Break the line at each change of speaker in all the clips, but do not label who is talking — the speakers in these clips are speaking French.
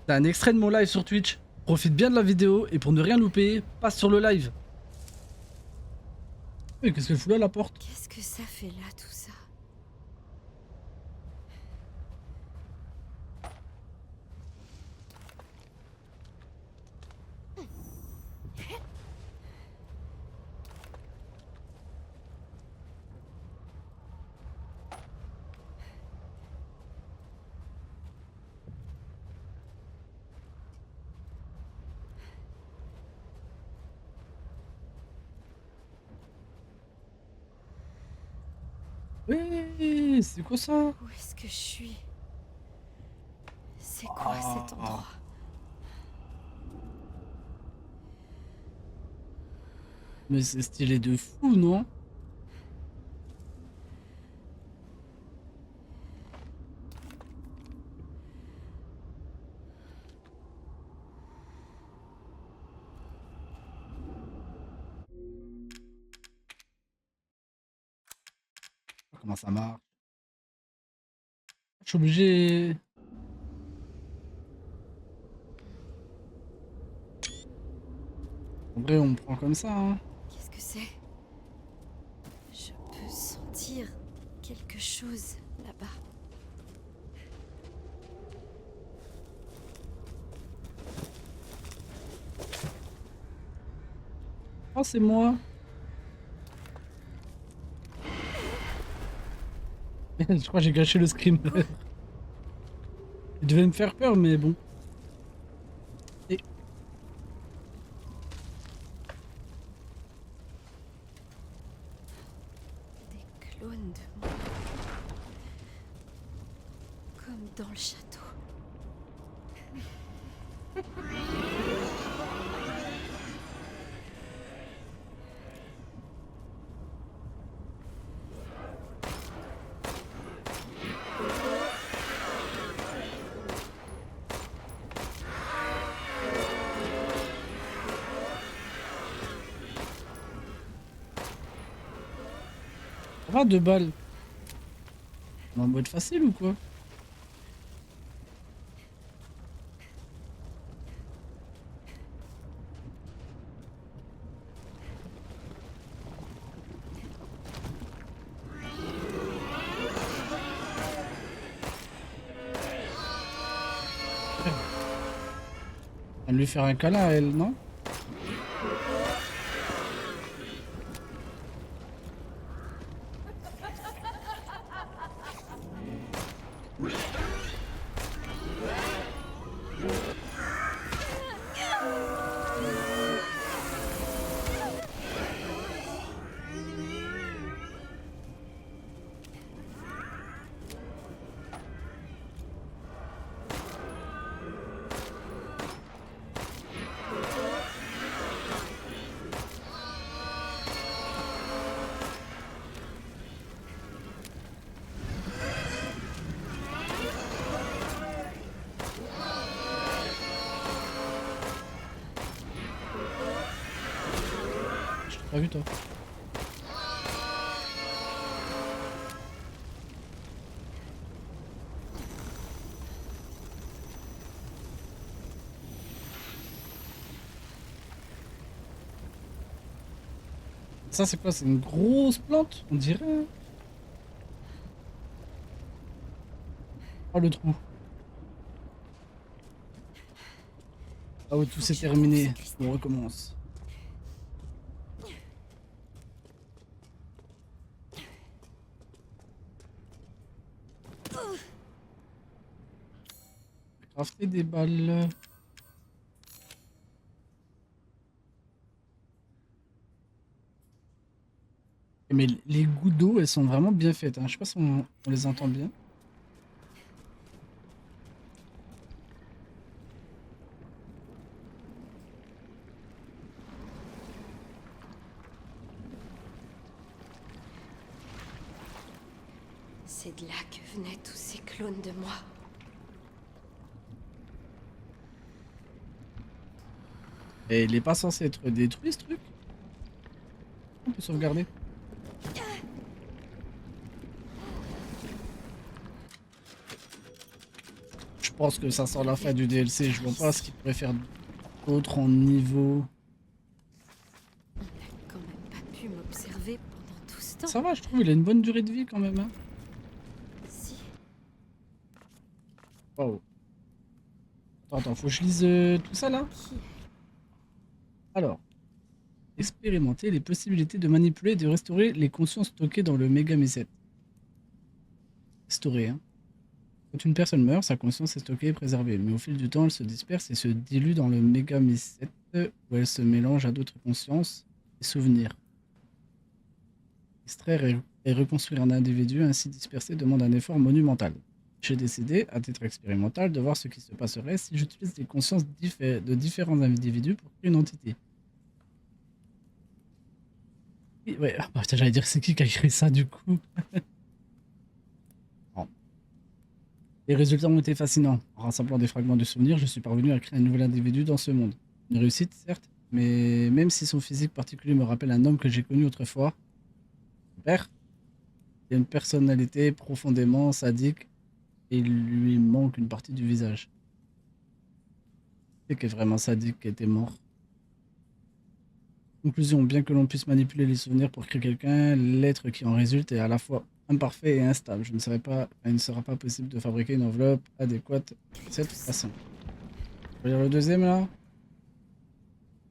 T'as un extrait de mon live sur Twitch. Profite bien de la vidéo et pour ne rien louper, passe sur le live. Mais qu'est-ce qu'elle fout là, la porte?
Qu'est-ce que ça fait là, tout ça?
Oui, c'est quoi ça?
Où est-ce que je suis? C'est quoi cet
Ah,
endroit?
mais c'est stylé de fou, non? Comment ça marche? Je suis obligé. En vrai, on me prend comme ça, hein.
Qu'est-ce que c'est? Je peux sentir quelque chose là-bas.
Oh, c'est moi. Je crois que j'ai gâché le screamer.
Quoi?
Il devait me faire peur, mais bon. Et...
Des clones de moi. Comme dans le château.
Ça va, 2 balles. On est en mode facile ou quoi? On va lui faire un câlin à elle, non? Je t'ai pas vu, toi. Ça, c'est quoi? C'est une grosse plante, on dirait, hein. Oh, le trou. Ah ouais, tout
Faut que
s'est
je retrouve ce
terminé.
cristal.
On recommence. Crafter des balles. Mais les gouttes d'eau, elles sont vraiment bien faites, hein. Je sais pas si on les entend bien.
C'est de là que venaient tous ces clones de moi.
Et il est pas censé être détruit, ce truc? On peut sauvegarder. pense que ça sent la fin du DLC. Je vois pas ce qu'il pourrait faire d'autre en niveau.
On n'a quand même pas pu m'observer pendant tout ce temps.
Ça va, je trouve, il a une bonne durée de vie quand même. Hein.
Si.
Waouh. Attends, faut que je lise tout ça là.
Qui
Alors, expérimenter les possibilités de manipuler et de restaurer les consciences stockées dans le Megami 7. Restaurer, hein. Quand une personne meurt, sa conscience est stockée et préservée, mais au fil du temps, elle se disperse et se dilue dans le Megami 7, où elle se mélange à d'autres consciences et souvenirs. Extraire et reconstruire un individu ainsi dispersé demande un effort monumental. J'ai décidé, à titre expérimental, de voir ce qui se passerait si j'utilise des consciences de différents individus pour créer une entité. Oui, ouais, ah, putain, j'allais dire c'est qui a écrit ça du coup. Bon. Les résultats ont été fascinants. En rassemblant des fragments de souvenirs, je suis parvenu à créer un nouvel individu dans ce monde. Une réussite, certes, mais même si son physique particulier me rappelle un homme que j'ai connu autrefois, mon père, il a une personnalité profondément sadique et il lui manque une partie du visage. C'est qui est vraiment sadique qui était mort. Conclusion, bien que l'on puisse manipuler les souvenirs pour créer quelqu'un, l'être qui en résulte est à la fois imparfait et instable. Il ne sera pas possible de fabriquer une enveloppe adéquate de cette façon. Je vais lire le deuxième là.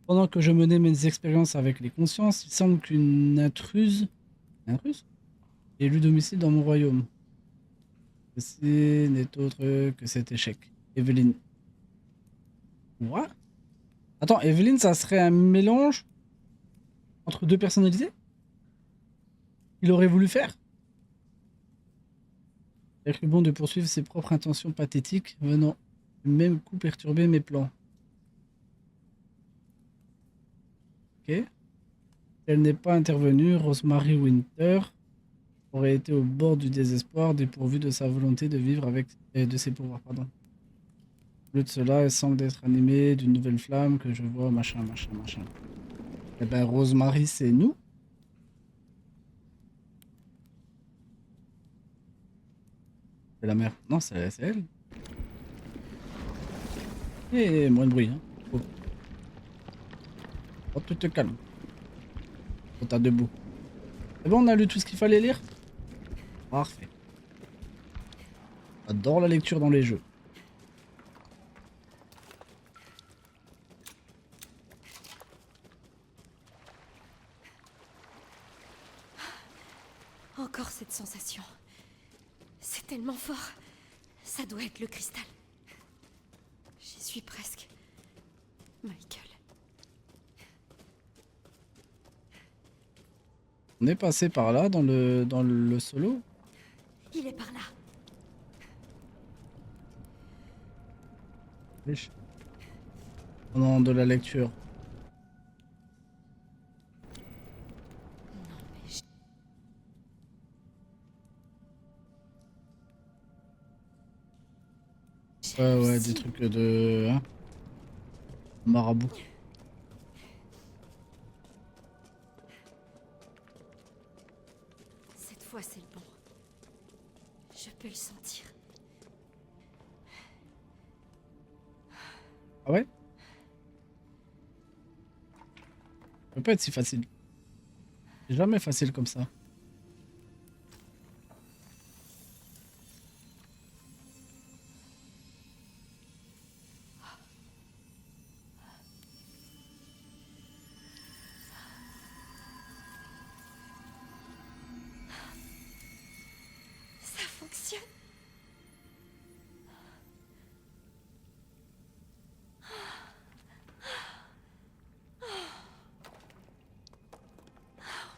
Pendant que je menais mes expériences avec les consciences, il semble qu'une intruse ait élu domicile dans mon royaume. Ceci n'est autre que cet échec. Evelyne. What? Attends, Evelyne, ça serait un mélange entre deux personnalités? Il aurait voulu faire? Il a cru bon de poursuivre ses propres intentions pathétiques, venant du même coup perturber mes plans. Ok. Si elle n'est pas intervenue, Rosemary Winter aurait été au bord du désespoir, dépourvue de sa volonté de vivre avec de ses pouvoirs, pardon. Au lieu de cela, elle semble être animée d'une nouvelle flamme que je vois, machin. Eh ben, Rosemary, c'est nous? C'est la mère. Non, c'est elle. Et moins de bruit, hein. Oh, oh, tu te calmes. Oh, t'as debout. C'est bon, on a lu tout ce qu'il fallait lire? Parfait. J'adore la lecture dans les jeux.
Encore cette sensation. C'est tellement fort. Ça doit être le cristal. J'y suis presque. Michael.
On est passé par là dans le solo.
Il est par là.
Wesh. Pendant de la lecture.
Non mais j'ai
Ouais, des
réussi.
trucs de... Hein, marabout.
Cette fois c'est le bon. Je peux le sentir.
Ah ouais? Ça peut pas être si facile. C'est jamais facile comme ça.
Ça fonctionne.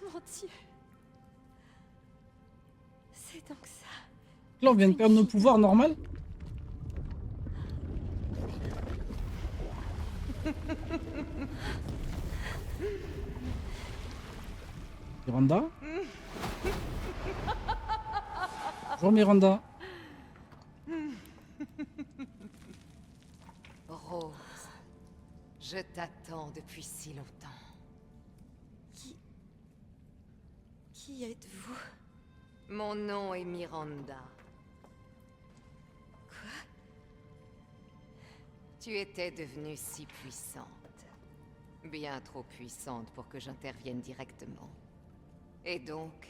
Oh mon Dieu. C'est donc ça.
Là, on vient de perdre nos pouvoirs normaux. Miranda? Bonjour Miranda.
Rose, je t'attends depuis si longtemps.
Qui êtes-vous?
Mon nom est Miranda. Tu étais devenue si puissante. Bien trop puissante pour que j'intervienne directement. Et donc,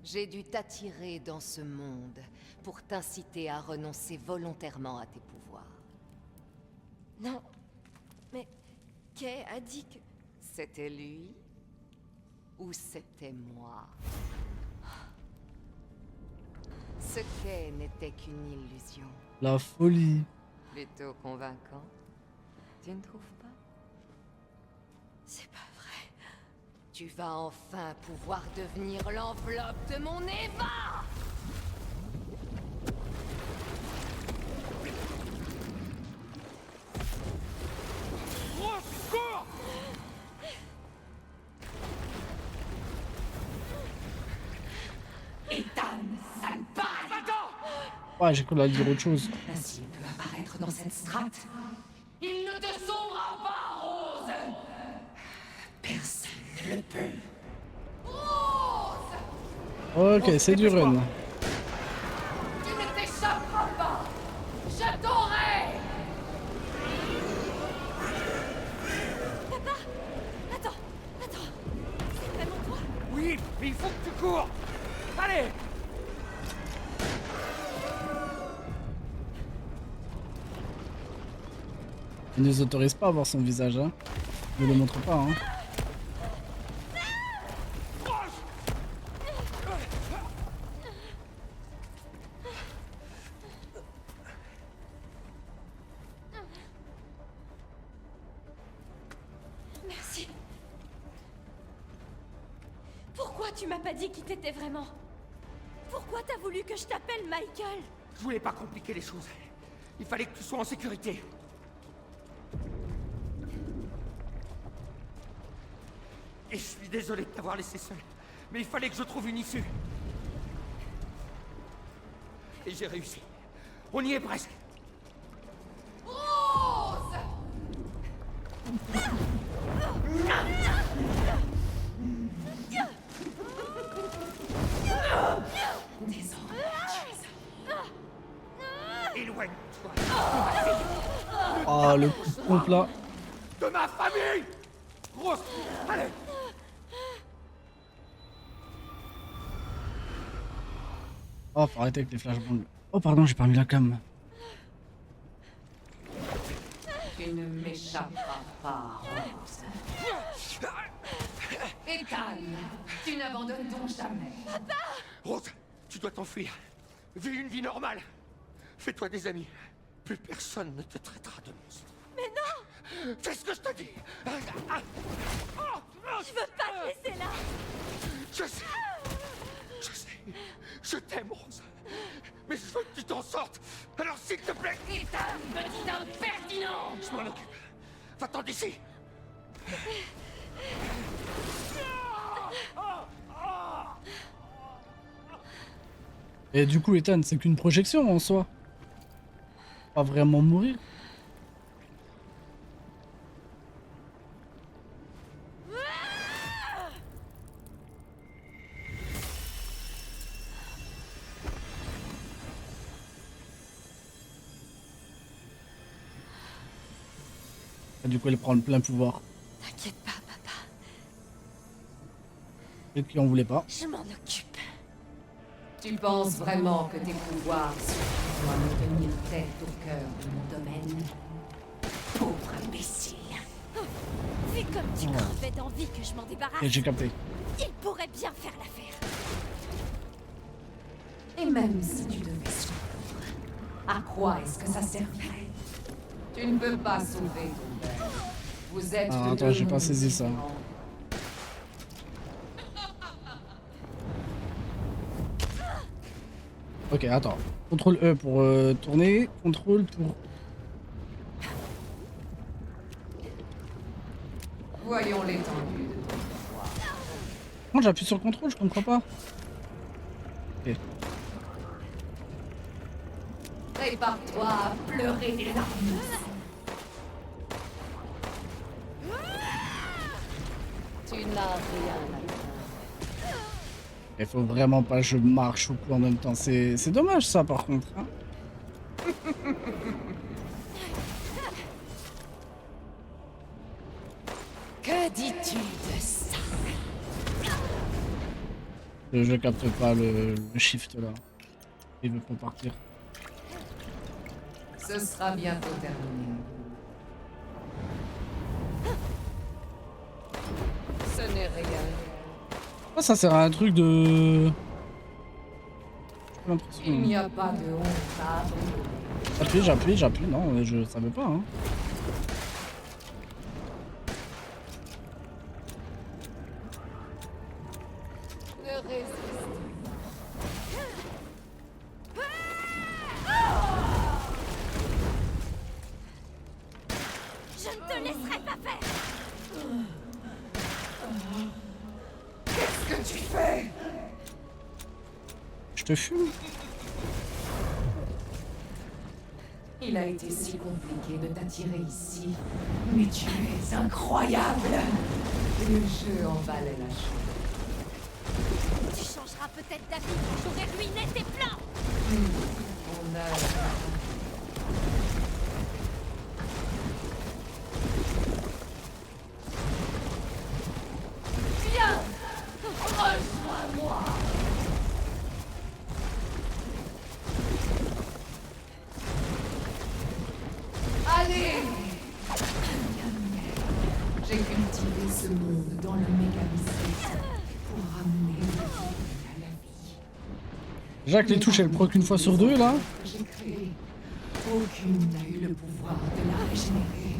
j'ai dû t'attirer dans ce monde pour t'inciter à renoncer volontairement à tes pouvoirs.
Non. Mais Kay a dit que...
C'était lui ou c'était moi? Ce quai n'était qu'une illusion.
La folie.
Plutôt convaincant. Tu ne trouves pas?
C'est pas vrai.
Tu vas enfin pouvoir devenir l'enveloppe de mon Eva!
Ouais, j'ai cru la dire autre chose.
S'il peut apparaître dans cette strate, il ne te sauvera pas, Rose! Personne ne le peut. Rose!
Ok, c'est du run.
Tu ne t'échapperas pas! Je t'aurai!
Papa! Attends! Attends! C'est vraiment toi?
Oui, mais il faut que tu cours. Allez!
Il ne nous autorise pas à voir son visage, hein. Il ne le montre pas, hein.
Merci. Pourquoi tu m'as pas dit qui t'étais vraiment? Pourquoi t'as voulu que je t'appelle Michael?
Je voulais pas compliquer les choses. Il fallait que tu sois en sécurité. Et je suis désolé de t'avoir laissé seul. Mais il fallait que je trouve une issue. Et j'ai réussi. On y est presque.
Rose!
Éloigne-toi
Ah, le coup de pompe là.
de ma famille! Rose, allez!
Oh, faut arrêter avec les flashbangs. Oh, pardon, j'ai pas mis la cam.
Tu ne m'échapperas pas, Rose. Ethan, tu n'abandonnes donc jamais.
Rose, tu dois t'enfuir. Vis une vie normale. Fais-toi des amis. Plus personne ne te traitera de monstre.
Mais non!
Fais ce que je te dis.
Je veux pas te laisser là!
Je sais. Je sais. Je t'aime, Rose. Mais je veux que tu t'en sortes. Alors s'il te plaît.
Ethan, petit impertinent!
Je m'en occupe. Va-t'en d'ici.
Et du coup, Ethan, c'est qu'une projection en soi. Pas vraiment mourir. Et du coup, elle prend le plein pouvoir.
T'inquiète pas, papa.
Et qui en voulait pas.
Je m'en occupe.
Tu penses vraiment que tes pouvoirs suffisent à me tenir tête au cœur de mon domaine? Pauvre imbécile!
Vu comme tu crevais d'envie que je m'en débarrasse,
Et j'ai capté.
il pourrait bien faire l'affaire.
Et même si tu devais survivre, à quoi est-ce que ça servirait? Tu ne peux pas sauver ton père. Vous êtes
Ah,
de
attends,
deux
j'ai pas
mondes
saisi ça.
différents.
Ok, attends. Contrôle E pour tourner. Contrôle pour...
Voyons l'étendue de ton pouvoir.
Moi j'appuie sur le contrôle, je comprends pas. Ok.
Prépare-toi à pleurer des larmes. Tu n'as rien à craindre.
Il faut vraiment pas que je marche ou quoi en même temps. C'est dommage ça par contre. Hein.
dis-tu de ça?
Je capte pas le shift là. Il veut pas partir.
Ce sera bientôt terminé. Ce n'est rien.
Ah, ça sert à un truc de... J'ai l'impression.
Il n'y a pas de honte à abandonner.
J'appuie. Non, je savais pas. Hein.
Ne résiste.
Je ne te laisserai pas faire.
Qu'est-ce que tu fais?
Je te fume.
Il a été si compliqué de t'attirer ici. Mais tu es incroyable. Le jeu en valait la chose.
Tu changeras peut-être d'avis quand j'aurai ruiné tes plans.
On a... Viens! Rejoins-moi! Allez! J'ai cultivé ce monde dans le mécanisme pour ramener la vie à la vie.
Jacques, les touches, elles proc une fois sur deux là.
Que j'ai créé, aucune n'a eu le pouvoir de la régénérer.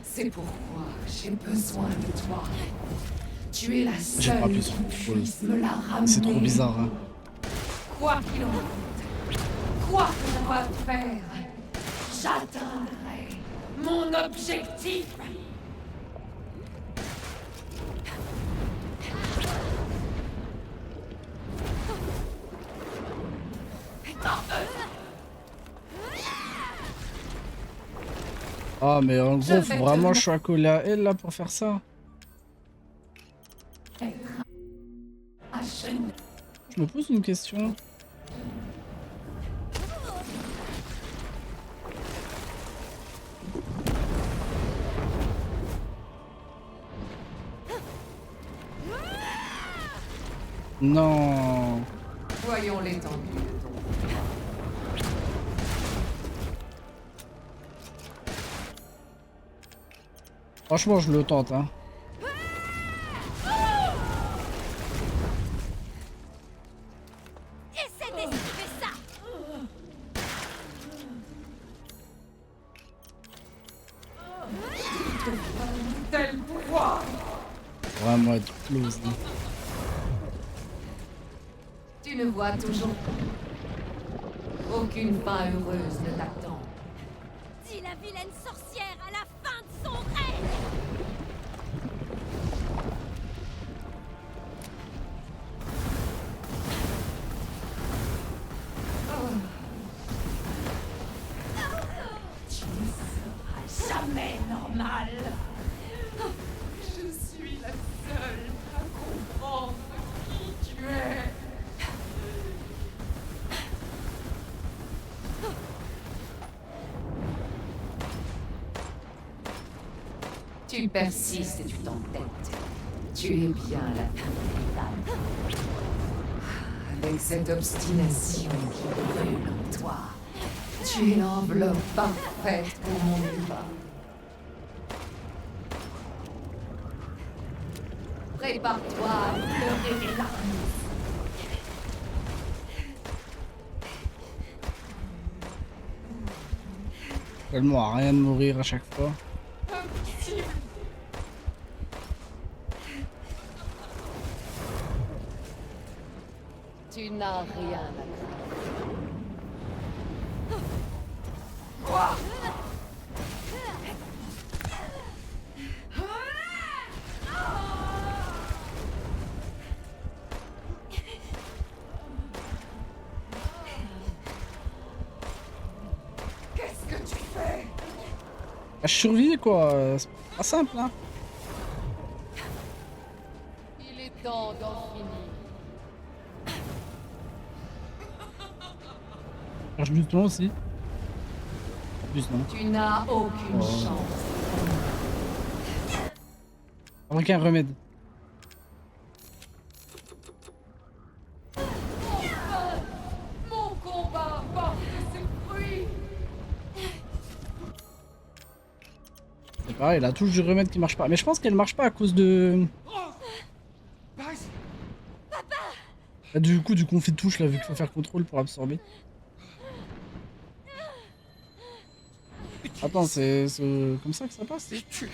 C'est pourquoi j'ai besoin de toi. Tu es la
J'ai pas
seule
appuyé
qui
sur le
puisse me la ramener.
C'est trop bizarre. Hein.
Quoi qu'il en coûte, quoi que je doive faire, j'atteindrai mon objectif.
Ah, mais en gros, faut vraiment je sois collé à elle là pour faire ça. Je me pose une question. Non.
Voyons l'étendue de ton pouvoir.
Franchement, je le tente, hein.
Essaie d'esquiver ça.
Tel pouvoir!
Vraiment être close. Hein.
Tu ne vois toujours pas. Aucune fin heureuse ne t'attend.
Dis la vilaine sorcière à la fin de son règne.
Tu ne seras jamais normal. Je suis la seule à comprendre qui tu es. Tu persistes et tu t'entêtes. Tu es bien la plus dame. Avec cette obstination qui brûle en toi, tu es l'enveloppe parfaite pour mon débat. Prépare-toi à pleurer les larmes.
Tellement à rien de mourir à chaque fois.
Tu n'as rien à craindre. Quoi? Qu'est-ce que tu fais?
Je survis quoi. C'est pas simple, hein.
Il est temps d'en finir.
Cherche du temps aussi. Plus non.
Tu n'as aucune
Oh.
chance.
Fabriquer un remède.
Mon combat porte ses fruits.
C'est pareil, la touche du remède qui marche pas. Mais je pense qu'elle marche pas à cause de...
Bryce,
Bah, du coup, du conflit de touche, là, vu qu'il faut faire contrôle pour absorber. Attends, c'est comme ça que ça passe?
es-tu là?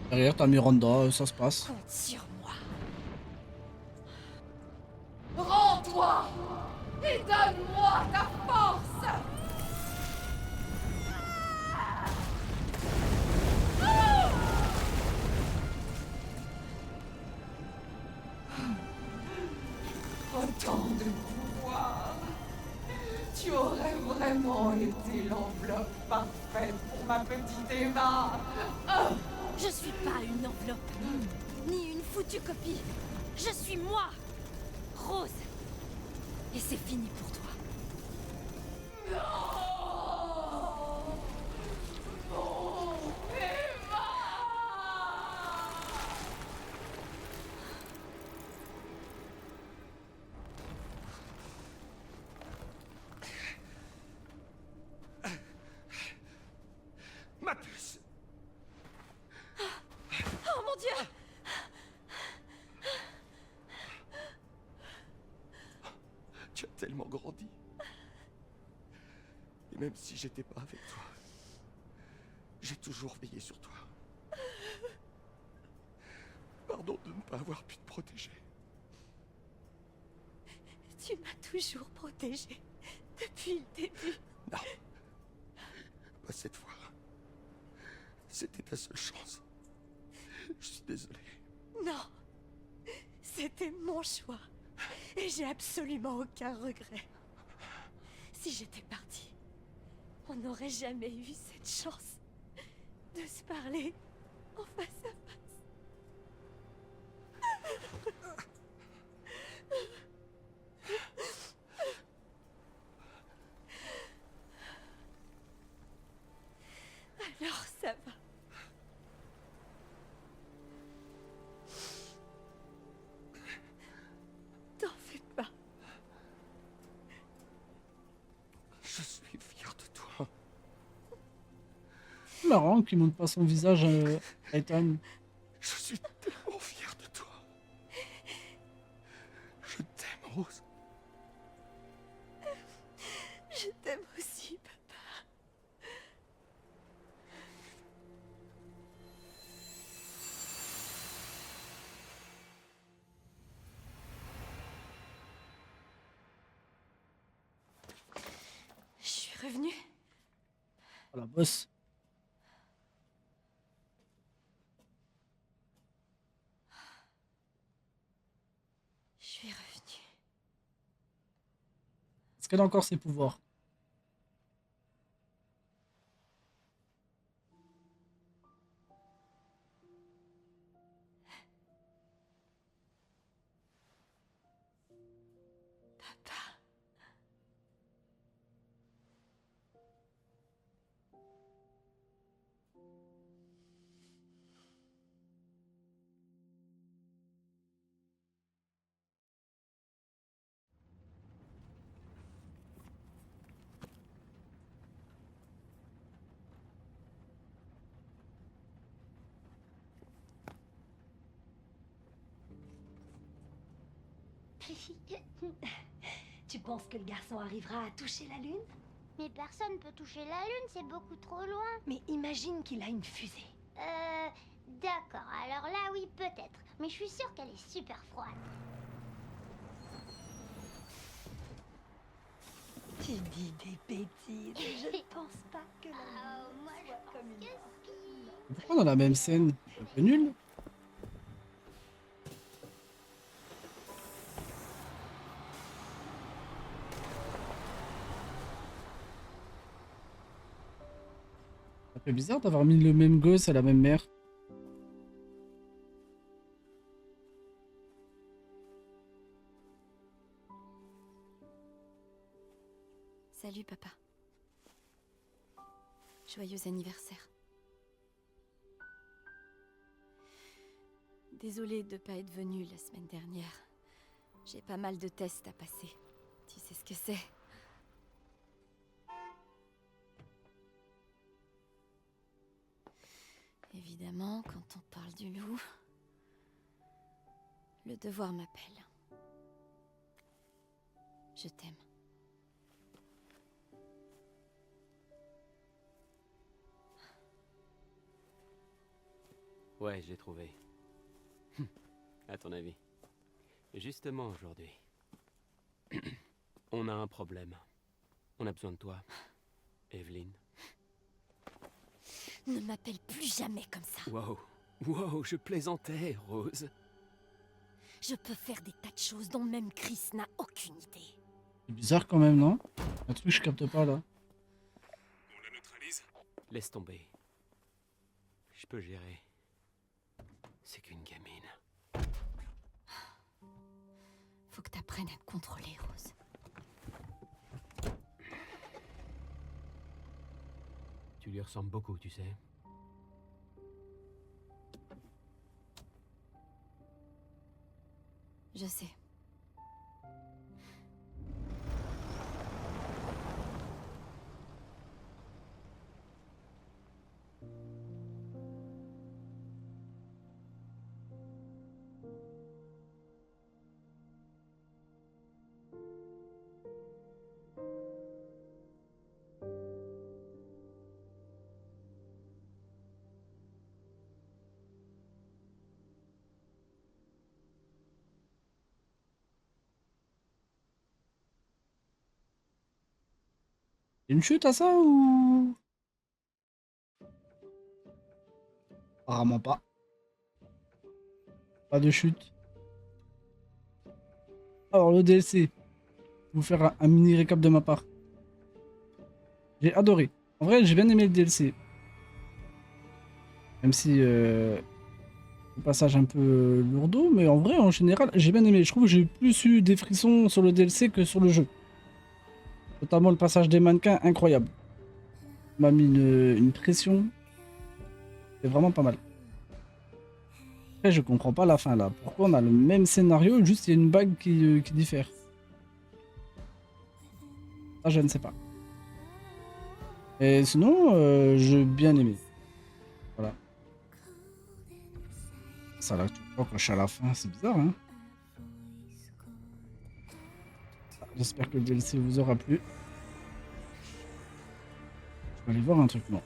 Derrière, t'as Miranda, ça se passe.
Compte sur moi.
Rends-toi et donne-moi ta force. Autant de pouvoir. Tu aurais vraiment été l'enveloppe parfaite pour ma petite Emma.
Je suis pas une enveloppe, ni une foutue copie. Je suis moi, Rose. Et c'est fini pour toi.
Ma puce!
Oh mon Dieu!
Tu as tellement grandi. Et même si j'étais pas avec toi, j'ai toujours veillé sur toi. Pardon de ne pas avoir pu te protéger.
Tu m'as toujours protégée. Depuis le début.
Non. Pas cette fois. C'était ta seule chance. Je suis désolé.
Non. C'était mon choix. Et j'ai absolument aucun regret. Si j'étais partie, on n'aurait jamais eu cette chance de se parler en face à face. Alors ça va. T'en fais pas.
Je suis fier de toi.
C'est marrant qu'il montre pas son visage à Ethan.
Je suis tellement fier de toi. Je t'aime, Rose.
Je t'aime aussi, papa. Je suis revenue.
Oh, la bosse.
Je suis revenue.
Est-ce qu'elle a encore ses pouvoirs?
Papa.
Tu penses que le garçon arrivera à toucher la Lune?
Mais personne peut toucher la Lune, c'est beaucoup trop loin.
Mais imagine qu'il a une fusée.
D'accord, alors là oui, peut-être. Mais je suis sûre qu'elle est super froide.
Tu dis des bêtises. Je ne pense pas que la Lune
Moi je
soit
pense
comme une...
que si.
Pourquoi dans la même scène? C'est un peu nul. Ça C'est bizarre d'avoir mis le même gosse à la même mère.
Salut, papa. Joyeux anniversaire. Désolée de pas être venue la semaine dernière. J'ai pas mal de tests à passer. Tu sais ce que c'est. Évidemment, quand on parle du loup, le devoir m'appelle. Je t'aime.
Ouais, j'ai trouvé. À ton avis. Justement aujourd'hui. On a un problème. On a besoin de toi, Evelyn.
Ne m'appelle plus jamais comme ça.
Wow. Wow, je plaisantais, Rose.
Je peux faire des tas de choses dont même Chris n'a aucune idée.
C'est bizarre quand même, non? Un truc que je capte pas là.
On la neutralise? Laisse tomber. Je peux gérer. C'est qu'une gamine.
Faut que t'apprennes à te contrôler, Rose.
Tu lui ressembles beaucoup, tu sais.
Je sais.
Une chute à ça ou... Apparemment pas. Pas de chute. Alors le DLC. Je vais vous faire un mini récap de ma part. J'ai adoré. En vrai, j'ai bien aimé le DLC. Même si le passage un peu lourdeau, mais en vrai, en général, j'ai bien aimé. Je trouve que j'ai plus eu des frissons sur le DLC que sur le jeu. Notamment le passage des mannequins, incroyable. Ça m'a mis une pression. C'est vraiment pas mal. Après, je comprends pas la fin là. Pourquoi on a le même scénario, juste il y a une bague qui diffère. Ça, je ne sais pas. Et sinon, j'ai bien aimé. Voilà. Ça là, tu vois, quand je suis à la fin, c'est bizarre, hein. J'espère que le DLC vous aura plu. Je vais aller voir un truc, non.